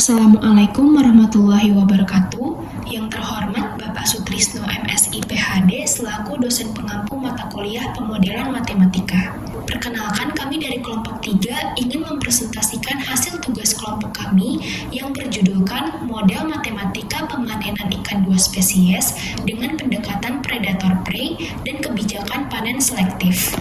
Assalamualaikum warahmatullahi wabarakatuh. Yang terhormat Bapak Sutrisno MSI PhD selaku dosen pengampu mata kuliah pemodelan matematika. Perkenalkan, kami dari kelompok 3 ingin mempresentasikan hasil tugas kelompok kami yang berjudulkan Model Matematika Pemanenan Ikan Dua Spesies dengan Pendekatan Predator-Prey dan Kebijakan Panen Selektif.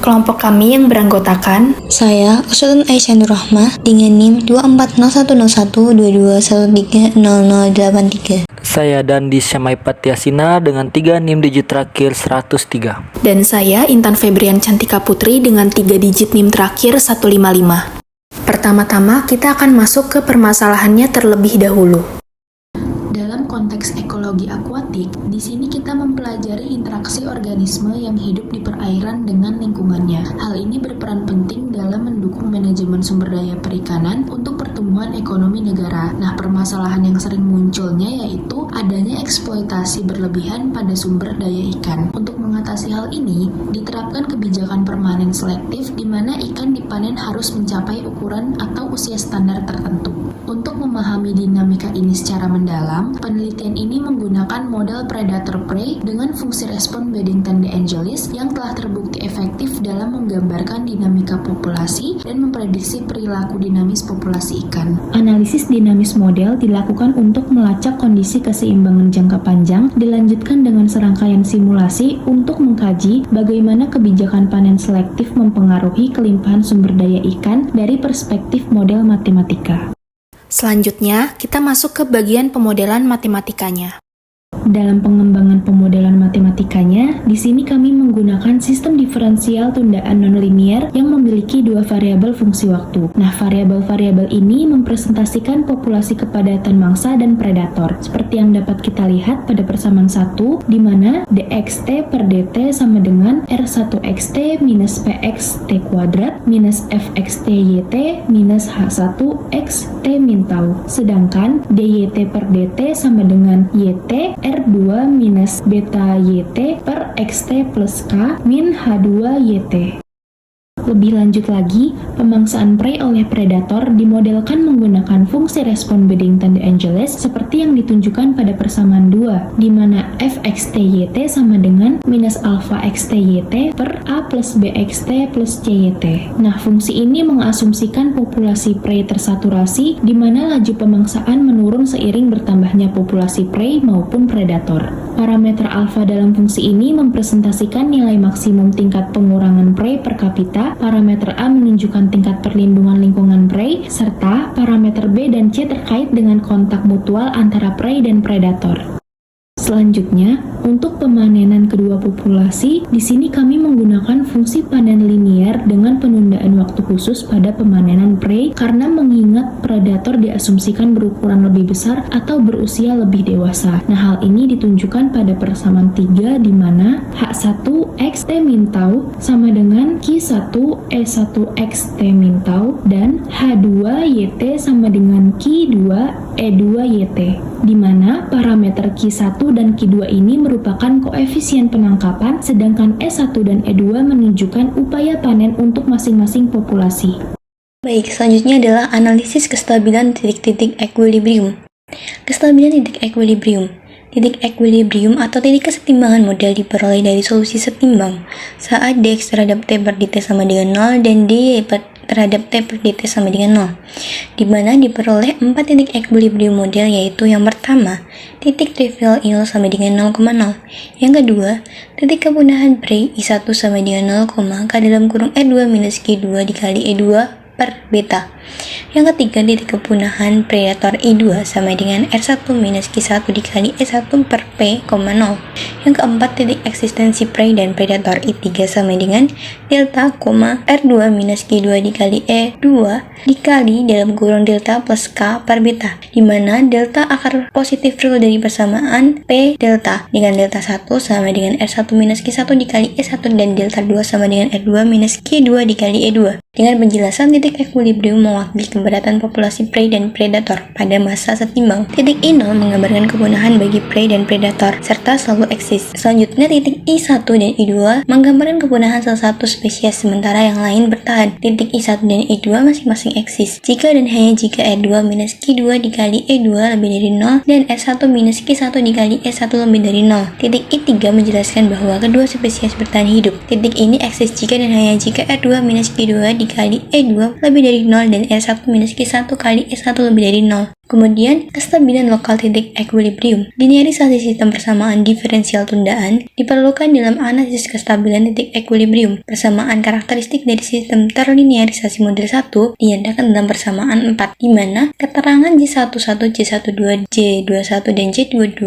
Kelompok kami yang beranggotakan Saya, Usutun Aisyah Nurrahmah dengan NIM 2410112130083. Saya Dandi Syamai Patiasina dengan 3 NIM digit terakhir 103. dan saya Intan Febrian Cantika Putri dengan 3 digit NIM terakhir 155. Pertama-tama kita akan masuk ke permasalahannya terlebih dahulu. Dalam konteks ekologi akuatik, di sini kita mempelajari interaksi organisme yang hidup di perairan dengan lingkungannya. Hal ini berperan penting dalam mendukung manajemen sumber daya perikanan untuk pertumbuhan ekonomi negara. Nah, permasalahan yang sering munculnya yaitu adanya eksploitasi berlebihan pada sumber daya ikan. Untuk mengatasi hal ini, diterapkan kebijakan permanen selektif di mana ikan dipanen harus mencapai ukuran atau usia standar tertentu. Untuk memahami dinamika ini secara mendalam, penelitian ini menggunakan model predator-prey dengan fungsi respon Bedington De Angelis yang telah terbukti efektif dalam menggambarkan dinamika populasi dan memprediksi perilaku dinamis populasi ikan. Analisis dinamis model dilakukan untuk melacak kondisi keseimbangan jangka panjang, dilanjutkan dengan serangkaian simulasi untuk mengkaji bagaimana kebijakan panen selektif mempengaruhi kelimpahan sumber daya ikan dari perspektif model matematika. Selanjutnya, kita masuk ke bagian pemodelan matematikanya. Dalam pengembangan pemodelan matematikanya, di sini kami menggunakan sistem diferensial tundaan nonlinier yang memiliki 2 variabel fungsi waktu. Nah, variabel-variabel ini mempresentasikan populasi kepadatan mangsa dan predator. Seperti yang dapat kita lihat pada persamaan 1, di mana dxt per dt sama dengan r1xt minus pxt kuadrat minus fxtyt minus h1xt min tau. Sedangkan dyt per dt sama dengan yt R2 minus beta YT per XT plus K min H2 YT. Lebih lanjut lagi, pemangsaan prey oleh predator dimodelkan menggunakan fungsi respon Bedington De Angelis seperti yang ditunjukkan pada persamaan 2, di mana fxtyt sama dengan minus alpha xtyt per A plus bxt plus cyt. Nah, fungsi ini mengasumsikan populasi prey tersaturasi, di mana laju pemangsaan menurun seiring bertambahnya populasi prey maupun predator. Parameter alpha dalam fungsi ini mempresentasikan nilai maksimum tingkat pengurangan prey per kapita. Parameter A menunjukkan tingkat perlindungan lingkungan prey, serta parameter B dan C terkait dengan kontak mutual antara prey dan predator. Selanjutnya, untuk pemanenan kedua populasi, di sini kami menggunakan fungsi panen linier dengan penundaan waktu khusus pada pemanenan prey karena mengingat predator diasumsikan berukuran lebih besar atau berusia lebih dewasa. Nah, hal ini ditunjukkan pada persamaan 3 di mana H1 xt min tau sama dengan Q1 E1 xt min tau dan H2 YT sama dengan Q2 E2 YT, di mana parameter Q1 dan Q2 ini merupakan koefisien penangkapan, sedangkan E1 dan E2 menunjukkan upaya panen untuk masing-masing populasi. Baik, selanjutnya adalah analisis kestabilan titik-titik equilibrium. Kestabilan titik equilibrium. Titik equilibrium atau titik kesetimbangan model diperoleh dari solusi setimbang saat dx terhadap t per dt sama dengan 0 dan dy terhadap t per dt sama dengan 0, di mana diperoleh 4 titik equilibrium model, yaitu yang pertama, titik trivial I0 sama dengan 0,0, yang kedua, titik kepunahan prey I1 sama dengan 0, K dalam kurung E2 minus Q2 dikali E2 per beta. Yang ketiga, titik kepunahan predator I2 sama dengan R1 minus Q1 dikali E1 per P, 0. Yang keempat, titik eksistensi prey dan predator I3 sama dengan delta, R2 minus Q2 dikali E2 dikali dalam kurung delta plus K per beta, di mana delta akar positif real dari persamaan P delta dengan delta 1 sama dengan R1 minus Q1 dikali E1 dan delta 2 sama dengan R2 minus Q2 dikali E2. Dengan penjelasan titik equilibrium mewakili keberatan populasi prey dan predator pada masa setimbang. Titik I0 menggambarkan kepunahan bagi prey dan predator, serta selalu eksis. Selanjutnya, titik I1 dan I2 menggambarkan kepunahan salah satu spesies, sementara yang lain bertahan. Titik I1 dan I2 masing-masing eksis jika dan hanya jika R2 minus Q2 dikali E2 lebih dari 0 dan R1 minus Q1 dikali E1 lebih dari 0. Titik I3 menjelaskan bahwa kedua spesies bertahan hidup. Titik ini eksis jika dan hanya jika R2 minus Q2 dikali E2 lebih dari 0 dan R1 minus Q1 kali E1 lebih dari 0. Kemudian, kestabilan lokal titik equilibrium. Linearisasi sistem persamaan diferensial tundaan diperlukan dalam analisis kestabilan titik equilibrium. Persamaan karakteristik dari sistem terlinearisasi model 1 dinyatakan dalam persamaan 4, di mana keterangan J11, J12, J21, dan J22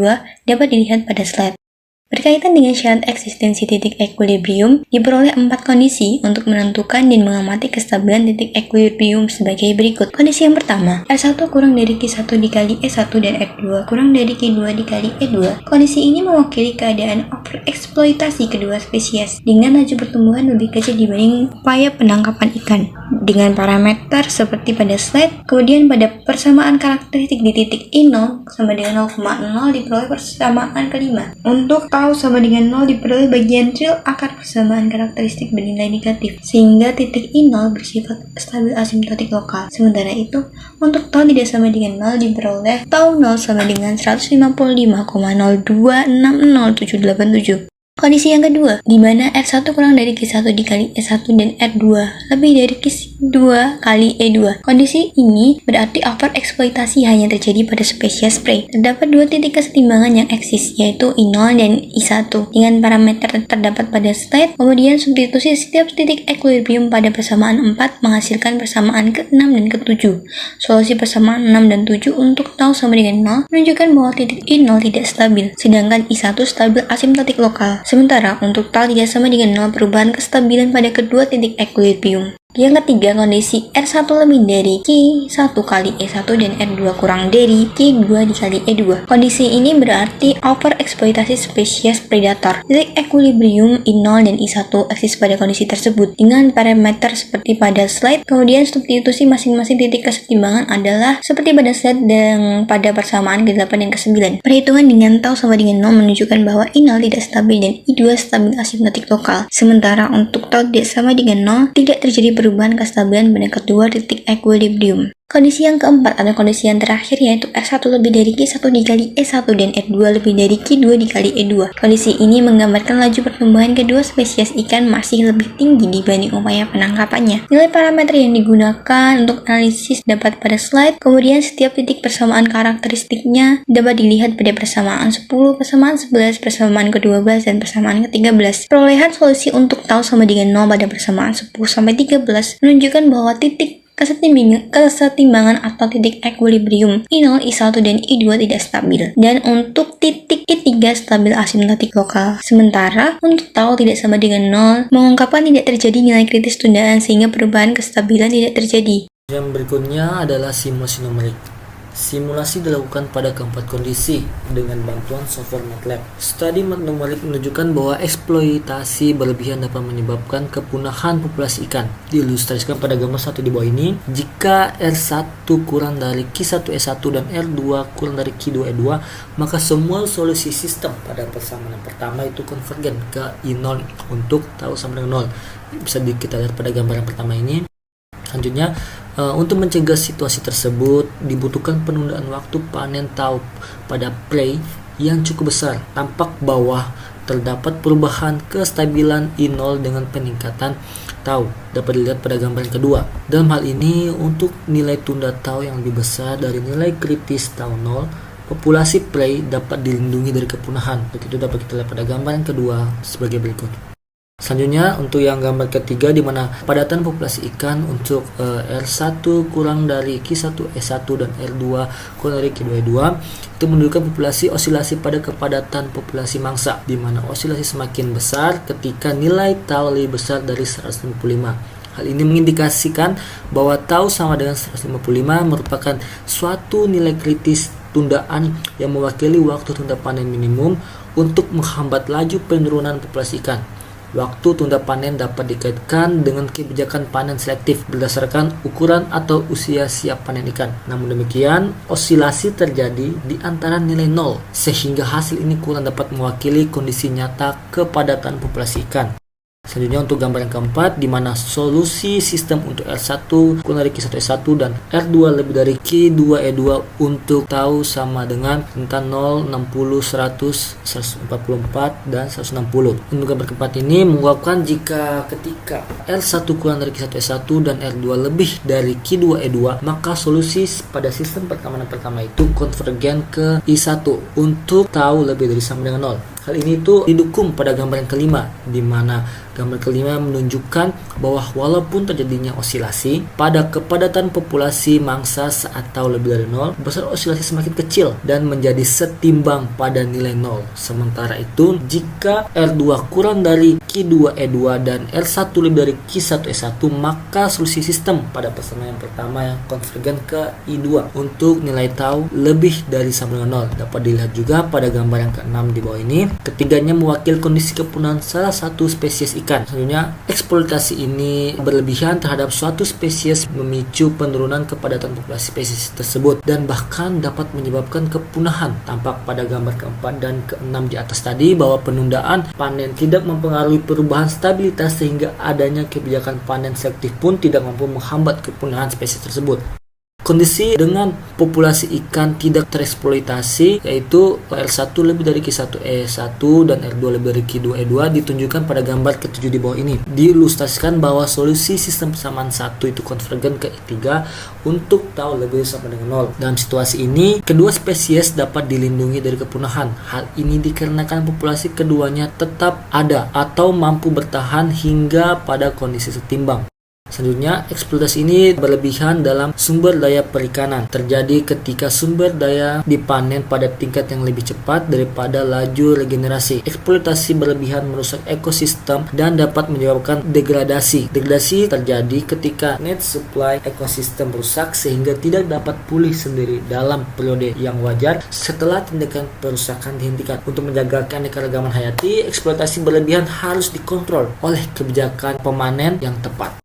dapat dilihat pada slide. Berkaitan dengan syarat eksistensi titik equilibrium, diperoleh 4 kondisi untuk menentukan dan mengamati kestabilan titik equilibrium sebagai berikut. Kondisi yang pertama, R1 kurang dari Q1 dikali E1 dan R2 kurang dari Q2 dikali E2. Kondisi ini mewakili keadaan overeksploitasi kedua spesies dengan laju pertumbuhan lebih kecil dibanding upaya penangkapan ikan. Dengan parameter seperti pada slide, kemudian pada persamaan karakteristik di titik I0 sama dengan 0,0 diperoleh persamaan kelima. Untuk tau sama dengan 0 diperoleh bagian tril akar persamaan karakteristik bernilai negatif, sehingga titik I0 bersifat stabil asimtotik lokal. Sementara itu, untuk tau tidak sama dengan 0 diperoleh tau 0 sama dengan 155,02607787. Kondisi yang kedua, di mana R1 kurang dari Q1 dikali E1 dan R2 lebih dari Q2 kali E2. Kondisi ini berarti overeksploitasi hanya terjadi pada spesies prey. Terdapat dua titik kesetimbangan yang eksis, yaitu I0 dan I1. Dengan parameter terdapat pada slide, kemudian substitusi setiap titik equilibrium pada persamaan 4 menghasilkan persamaan ke-6 dan ke-7. Solusi persamaan 6 dan 7 untuk tau sama dengan 0 menunjukkan bahwa titik I0 tidak stabil, sedangkan I1 stabil asimtotik lokal. Sementara untuk tau tidak sama dengan 0 perubahan kestabilan pada kedua titik equilibrium. Yang ketiga, kondisi R1 lebih dari Q1 kali E1 dan R2 kurang dari Q2 dikali E2. Kondisi ini berarti overeksploitasi spesies predator. Titik equilibrium I0 dan I1 eksis pada kondisi tersebut. Dengan parameter seperti pada slide, kemudian substitusi masing-masing titik kesetimbangan adalah seperti pada slide dan pada persamaan ke-8 dan ke-9. Perhitungan dengan tau sama dengan 0 menunjukkan bahwa I0 tidak stabil dan I2 stabil asimtotik lokal. Sementara untuk tau tidak sama dengan 0, tidak terjadi perubahan kestabilan pada kedua titik equilibrium. Kondisi yang keempat adalah kondisi yang terakhir, yaitu R1 lebih dari Q1 dikali E1 dan R2 lebih dari Q2 dikali E2. Kondisi ini menggambarkan laju pertumbuhan kedua spesies ikan masih lebih tinggi dibanding upaya penangkapannya. Nilai parameter yang digunakan untuk analisis dapat pada slide, kemudian setiap titik persamaan karakteristiknya dapat dilihat pada persamaan 10, persamaan 11, persamaan ke-12, dan persamaan ke-13. Perolehan solusi untuk tau sama dengan 0 pada persamaan 10-13 menunjukkan bahwa titik kesetimbangan atau titik equilibrium I0, I1, dan I2 tidak stabil, dan untuk titik I3 stabil asimtotik lokal. Sementara untuk tau tidak sama dengan 0 mengungkapkan tidak terjadi nilai kritis tundaan sehingga perubahan kestabilan tidak terjadi. Yang berikutnya adalah simulasi numerik. Simulasi dilakukan pada keempat kondisi dengan bantuan software MATLAB. Studi numerik menunjukkan bahwa eksploitasi berlebihan dapat menyebabkan kepunahan populasi ikan. Diilustrasikan pada gambar 1 di bawah ini. Jika R1 kurang dari Q1E1 dan R2 kurang dari Q2E2, maka semua solusi sistem pada persamaan yang pertama itu konvergen ke I0 untuk tau sama dengan 0. Bisa kita lihat pada gambar yang pertama ini. Selanjutnya, untuk mencegah situasi tersebut dibutuhkan penundaan waktu panen tau pada prey yang cukup besar. Tampak bawah terdapat perubahan kestabilan I0 dengan peningkatan tau, dapat dilihat pada gambar yang kedua. Dalam hal ini, untuk nilai tunda tau yang lebih besar dari nilai kritis tau 0, populasi prey dapat dilindungi dari kepunahan. Begitu dapat kita lihat pada gambar yang kedua sebagai berikut. Selanjutnya, untuk yang gambar ketiga, di mana padatan populasi ikan untuk R1 kurang dari Q1E1 dan R2 kurang dari Q2E2 itu menunjukkan populasi osilasi pada kepadatan populasi mangsa, di mana osilasi semakin besar ketika nilai tau lebih besar dari 155. Hal ini mengindikasikan bahwa tau sama dengan 155 merupakan suatu nilai kritis tundaan yang mewakili waktu tunda panen minimum untuk menghambat laju penurunan populasi ikan. Waktu tunda panen dapat dikaitkan dengan kebijakan panen selektif berdasarkan ukuran atau usia siap panen ikan. Namun demikian, osilasi terjadi di antara nilai 0, sehingga hasil ini kurang dapat mewakili kondisi nyata kepadatan populasi ikan. Selanjutnya untuk gambar yang keempat, di mana solusi sistem untuk R1 kurang dari Q1E1 dan R2 lebih dari Q2E2 untuk tahu sama dengan rentang 0, 60, 100, 144, dan 160. Untuk gambar keempat ini menguapkan jika ketika R1 kurang dari Q1E1 dan R2 lebih dari Q2E2, maka solusi pada sistem pertemanan pertama itu konvergen ke I1 untuk tahu lebih dari sama dengan 0. Hal ini itu didukung pada gambar yang kelima, di mana gambar kelima menunjukkan bahwa walaupun terjadinya osilasi pada kepadatan populasi mangsa atau lebih dari 0, besar osilasi semakin kecil dan menjadi setimbang pada nilai 0. Sementara itu, jika R2 kurang dari Q2E2 dan R1 lebih dari Q1E1, maka solusi sistem pada persamaan pertama yang konvergen ke I2 untuk nilai tau lebih dari sama dengan 0. Dapat dilihat juga pada gambar yang ke-6 di bawah ini. Ketiganya mewakili kondisi kepunahan salah satu spesies ikan. Selanjutnya, eksploitasi ini berlebihan terhadap suatu spesies memicu penurunan kepadatan populasi spesies tersebut dan bahkan dapat menyebabkan kepunahan. Tampak pada gambar keempat dan keenam di atas tadi bahwa penundaan panen tidak mempengaruhi perubahan stabilitas sehingga adanya kebijakan panen selektif pun tidak mampu menghambat kepunahan spesies tersebut. Kondisi dengan populasi ikan tidak tereksploitasi yaitu R1 lebih dari Q1E1 dan R2 lebih dari Q2E2 ditunjukkan pada gambar ke-7 di bawah ini. Diilustrasikan bahwa solusi sistem persamaan 1 itu konvergen ke I3 untuk tahu lebih sama dengan 0. Dalam situasi ini, kedua spesies dapat dilindungi dari kepunahan. Hal ini dikarenakan populasi keduanya tetap ada atau mampu bertahan hingga pada kondisi setimbang. Selanjutnya, eksploitasi ini berlebihan dalam sumber daya perikanan. Terjadi ketika sumber daya dipanen pada tingkat yang lebih cepat daripada laju regenerasi. Eksploitasi berlebihan merusak ekosistem dan dapat menyebabkan degradasi. Degradasi terjadi ketika net supply ekosistem rusak sehingga tidak dapat pulih sendiri dalam periode yang wajar setelah tindakan perusakan dihentikan. Untuk menjaga keanekaragaman hayati, eksploitasi berlebihan harus dikontrol oleh kebijakan pemanen yang tepat.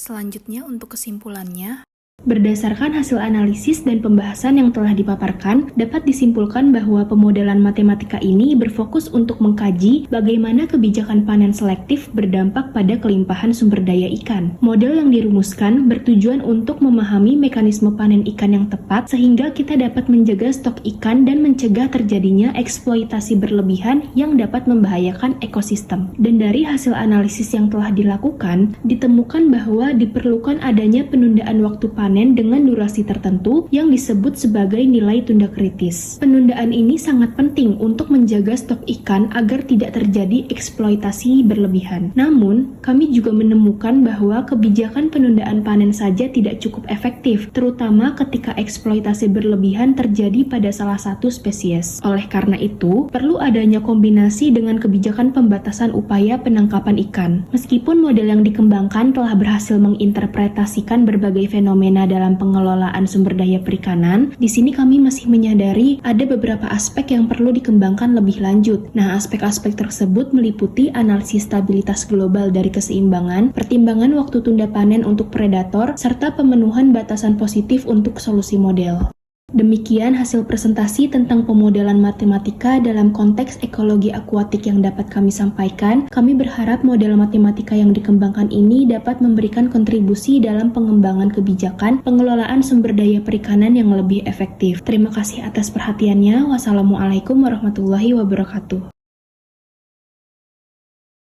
Selanjutnya untuk kesimpulannya, Berdasarkan hasil analisis dan pembahasan yang telah dipaparkan, dapat disimpulkan bahwa pemodelan matematika ini berfokus untuk mengkaji bagaimana kebijakan panen selektif berdampak pada kelimpahan sumber daya ikan. Model yang dirumuskan bertujuan untuk memahami mekanisme panen ikan yang tepat sehingga kita dapat menjaga stok ikan dan mencegah terjadinya eksploitasi berlebihan yang dapat membahayakan ekosistem. Dan dari hasil analisis yang telah dilakukan, ditemukan bahwa diperlukan adanya penundaan waktu panen dengan durasi tertentu yang disebut sebagai nilai tunda kritis. Penundaan ini sangat penting untuk menjaga stok ikan agar tidak terjadi eksploitasi berlebihan. Namun, kami juga menemukan bahwa kebijakan penundaan panen saja tidak cukup efektif, terutama ketika eksploitasi berlebihan terjadi pada salah satu spesies. Oleh karena itu, perlu adanya kombinasi dengan kebijakan pembatasan upaya penangkapan ikan. Meskipun model yang dikembangkan telah berhasil menginterpretasikan berbagai fenomena dalam pengelolaan sumber daya perikanan, di sini kami masih menyadari ada beberapa aspek yang perlu dikembangkan lebih lanjut. Nah, aspek-aspek tersebut meliputi analisis stabilitas global dari keseimbangan, pertimbangan waktu tunda panen untuk predator, serta pemenuhan batasan positif untuk solusi model. Demikian hasil presentasi tentang pemodelan matematika dalam konteks ekologi akuatik yang dapat kami sampaikan. Kami berharap model matematika yang dikembangkan ini dapat memberikan kontribusi dalam pengembangan kebijakan pengelolaan sumber daya perikanan yang lebih efektif. Terima kasih atas perhatiannya. Wassalamualaikum warahmatullahi wabarakatuh.